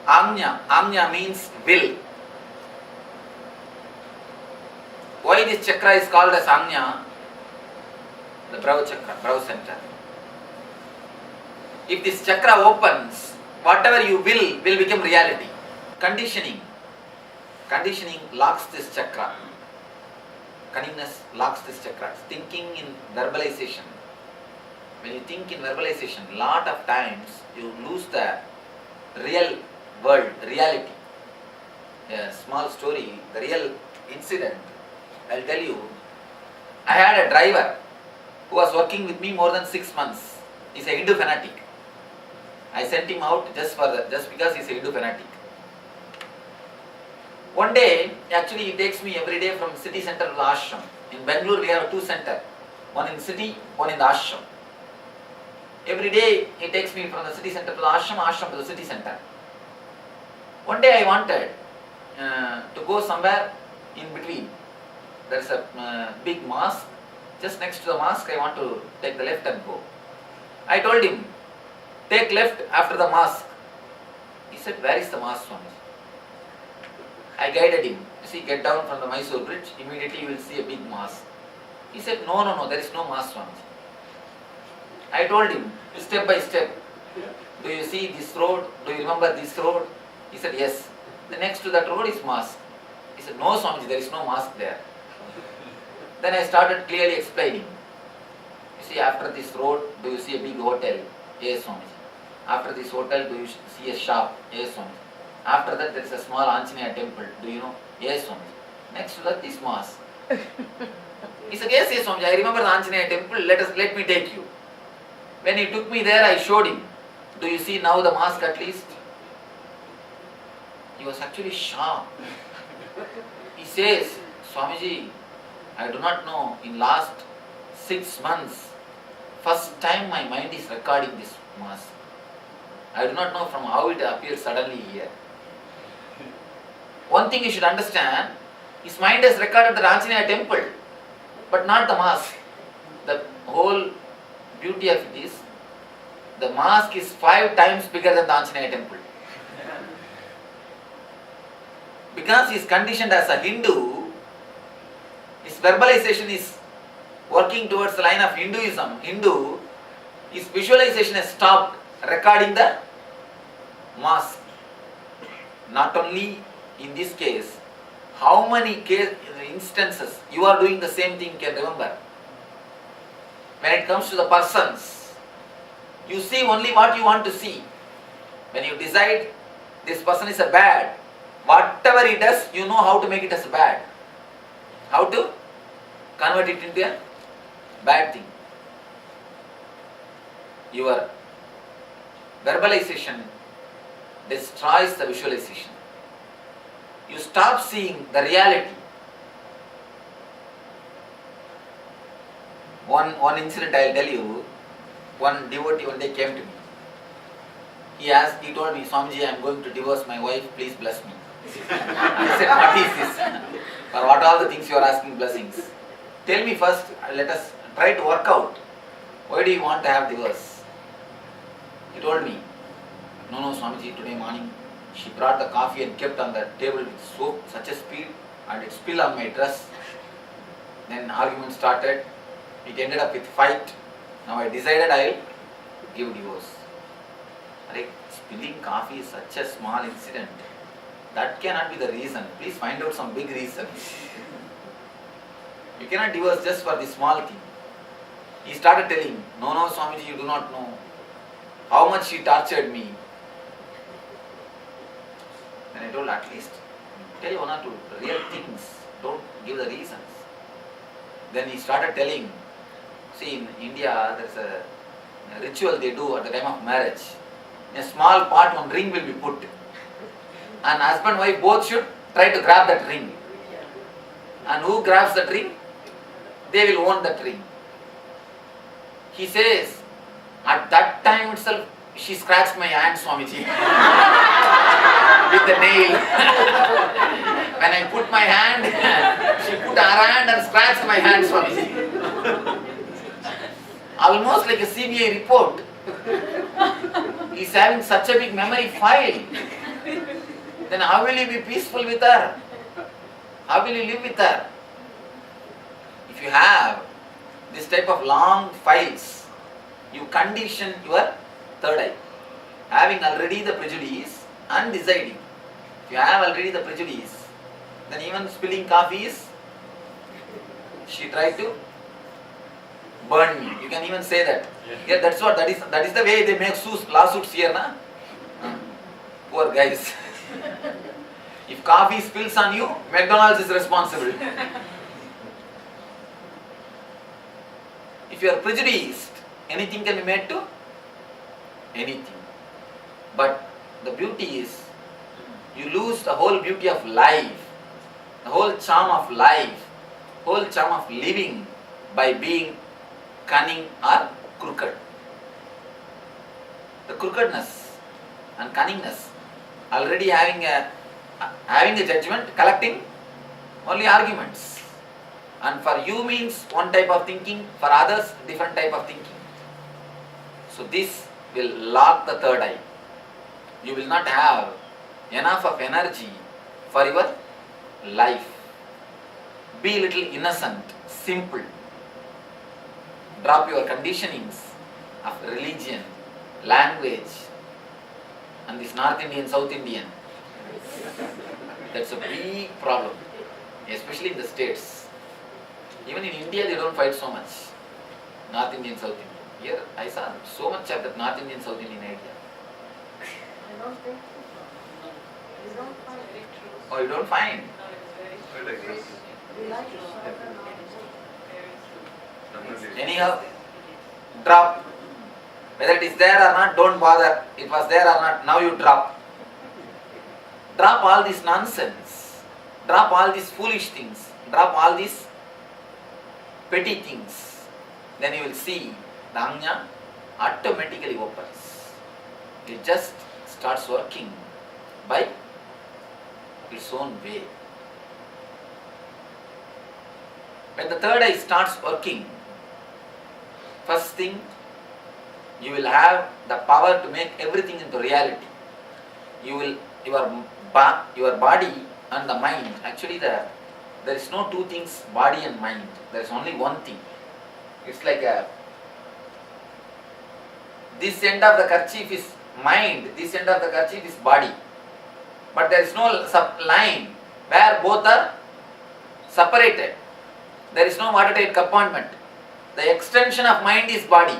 Anya. Anya means will. Why this chakra is called as Anya? The brow chakra, brow center. If this chakra opens, whatever you will become reality. Conditioning locks this chakra. Cunningness locks this chakra. Thinking in verbalization. When you think in verbalization, lot of times you lose the real world, reality. A small story, the real incident. I'll tell you. I had a driver who was working with me more than 6 months. He's a Hindu fanatic. I sent him out just because he's a Hindu fanatic. One day, actually he takes me every day from city center to the ashram. In Bangalore we have 2 centers. One in city, one in the ashram. Every day he takes me from the city center to the ashram, ashram to the city center. One day I wanted to go somewhere in between. There's a big mosque. Just next to the mosque I want to take the left and go. I told him, take left after the mosque. He said, where is the mosque, Swami? I guided him. You see, get down from the Mysore bridge, immediately you will see a big mosque. He said, no, there is no mosque, Swami. I told him, step by step. Do you see this road? Do you remember this road? He said, yes. The next to that road is mosque. He said, no, Swami, there is no mosque there. Then I started clearly explaining. You see, after this road, do you see a big hotel? Yes, Swami. After this hotel, do you see a shop? Yes, Swami. After that, there is a small Anjaneya temple. Do you know? Yes, Swami. Next to that is mosque. He said, yes, Swami. I remember the Anjaneya temple. Let me take you. When he took me there, I showed him. Do you see now the mosque at least? He was actually shocked. He says, Swamiji, I do not know, in last 6 months, first time my mind is recording this mosque. I do not know from how it appeared suddenly here. One thing you should understand, his mind has recorded the Anjaneya temple, but not the mosque. The whole beauty of it is, the mosque is 5 times bigger than the Anjaneya temple. Because he is conditioned as a Hindu, his verbalization is working towards the line of Hinduism. His visualization has stopped recording the mosque. Not only in this case, how many instances you are doing the same thing can remember. When it comes to the persons, you see only what you want to see. When you decide this person is a bad, whatever he does, you know how to make it as a bad. How to convert it into a bad thing. Your verbalization destroys the visualization. You stop seeing the reality. One incident I will tell you. One devotee one day came to me. He told me, Swamiji, I am going to divorce my wife, please bless me. I said, what is this? For what all the things you are asking blessings? Tell me first, let us try to work out. Why do you want to have divorce? He told me, no, Swamiji, today morning she brought the coffee and kept on the table with such a speed, and it spilled on my dress. Then argument started. It ended up with fight. Now I decided I will give divorce. Spilling coffee is such a small incident. That cannot be the reason. Please find out some big reasons. You cannot divorce just for this small thing. He started telling, no, Swamiji, you do not know how much she tortured me. Then I told, at least tell 1 or 2 real things. Don't give the reasons. Then he started telling, see, in India there's a ritual they do at the time of marriage. In a small pot, one ring will be put. And husband and wife both should try to grab that ring. And who grabs that ring? They will own that ring. He says, at that time itself, she scratched my hand, Swamiji, with the nail. When I put my hand, she put her hand and scratched my hand, Swamiji. Almost like a CBI report. He's having such a big memory file. then how will you be peaceful with her? How will you live with her? If you have this type of long files, you condition your third eye. Having already the prejudice and deciding. If you have already the prejudice, then even spilling coffee is, she tried to burn me. You can even say that. Yeah, that is the way they make lawsuits here, na? Poor guys. If coffee spills on you, McDonald's is responsible. If you are prejudiced, anything can be made to anything. But the beauty is, you lose the whole beauty of life, the whole charm of life, whole charm of living by being cunning or crooked. The crookedness and cunningness, already having a judgment, collecting only arguments. And for you means one type of thinking, for others different type of thinking. So this will lock the third eye. You will not have enough of energy for your life. Be little innocent, simple. Drop your conditionings of religion, language, and this North Indian, South Indian. That's a big problem, especially in the states. Even in India, they don't fight so much. North Indian, South Indian. Here, I saw so much of that North Indian, South Indian idea. I don't think so. You don't find it. Oh, you don't find? We like to suffer now. Anyhow, drop. Whether it is there or not, don't bother. It was there or not, now you drop. Drop all this nonsense. Drop all these foolish things. Drop all these petty things. Then you will see the Ajna automatically opens. It just starts working by its own way. When the third eye starts working, first thing, you will have the power to make everything into reality. Your body and the mind, actually there is no two things, body and mind. There is only one thing. It's like this end of the kerchief is mind, this end of the kerchief is body. But there is no line where both are separated. There is no watertight compartment. The extension of mind is body.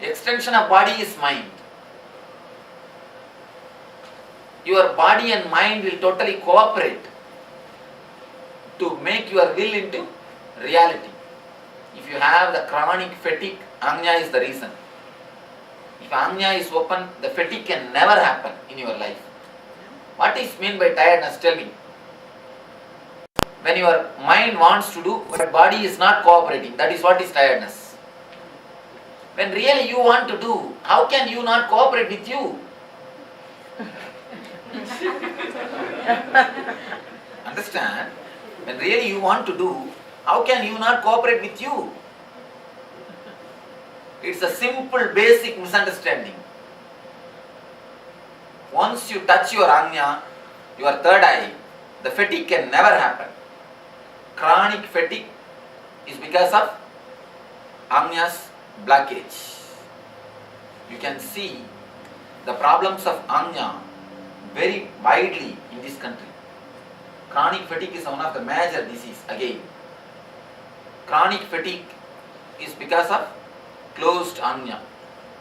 The extension of body is mind. Your body and mind will totally cooperate to make your will into reality. If you have the chronic fatigue, Ajna is the reason. If Ajna is open, the fatigue can never happen in your life. What is meant by tiredness? Tell me. When your mind wants to do, but body is not cooperating, that is what is tiredness. When really you want to do, how can you not cooperate with you? Understand? When really you want to do, how can you not cooperate with you? It's a simple, basic misunderstanding. Once you touch your Ajna, your third eye, the fatigue can never happen. Chronic fatigue is because of Ajna's blockage. You can see the problems of Ajna very widely in this country. Chronic fatigue is one of the major diseases again. Chronic fatigue is because of closed Ajna.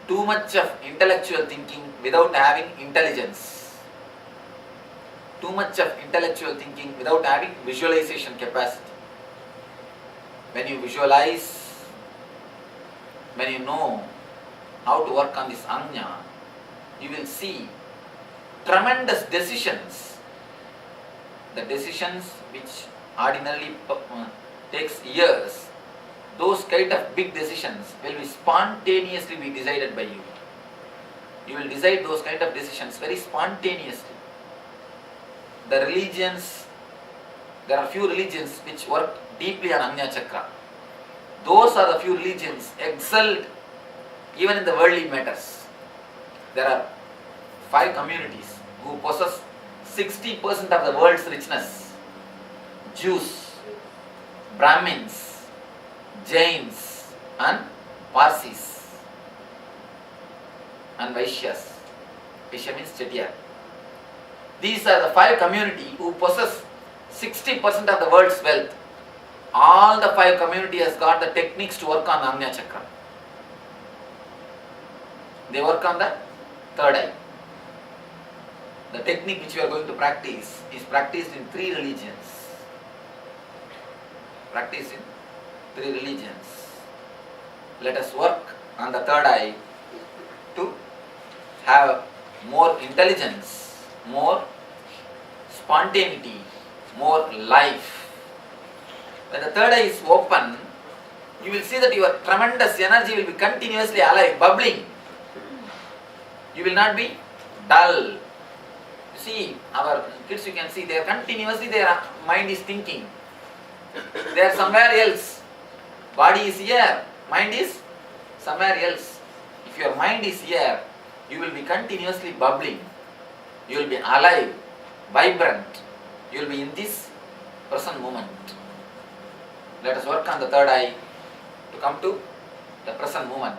Too much of intellectual thinking without having intelligence. Too much of intellectual thinking without having visualization capacity. When you visualize, when you know how to work on this Ajna, you will see tremendous decisions. The decisions which ordinarily takes years, those kind of big decisions will be spontaneously be decided by you. You will decide those kind of decisions very spontaneously. The religions, there are few religions which work deeply on Ajna Chakra. Those are the few religions excelled even in the worldly matters. There are 5 communities who possess 60% of the world's richness. Jews, Brahmins, Jains and Parsis and Vaishyas. Vaishya means Chettiar. These are the 5 community who possess 60% of the world's wealth. All the 5 community has got the techniques to work on Agnya Chakra. They work on the third eye. The technique which we are going to practice is practiced in 3 religions. Practice in 3 religions. Let us work on the third eye to have more intelligence, more spontaneity, more life. When the third eye is open, you will see that your tremendous energy will be continuously alive, bubbling. You will not be dull. You see, our kids, you can see, they are continuously, their mind is thinking. They are somewhere else. Body is here, mind is somewhere else. If your mind is here, you will be continuously bubbling. You will be alive, vibrant. You will be in this present moment. Let us work on the third eye to come to the present moment.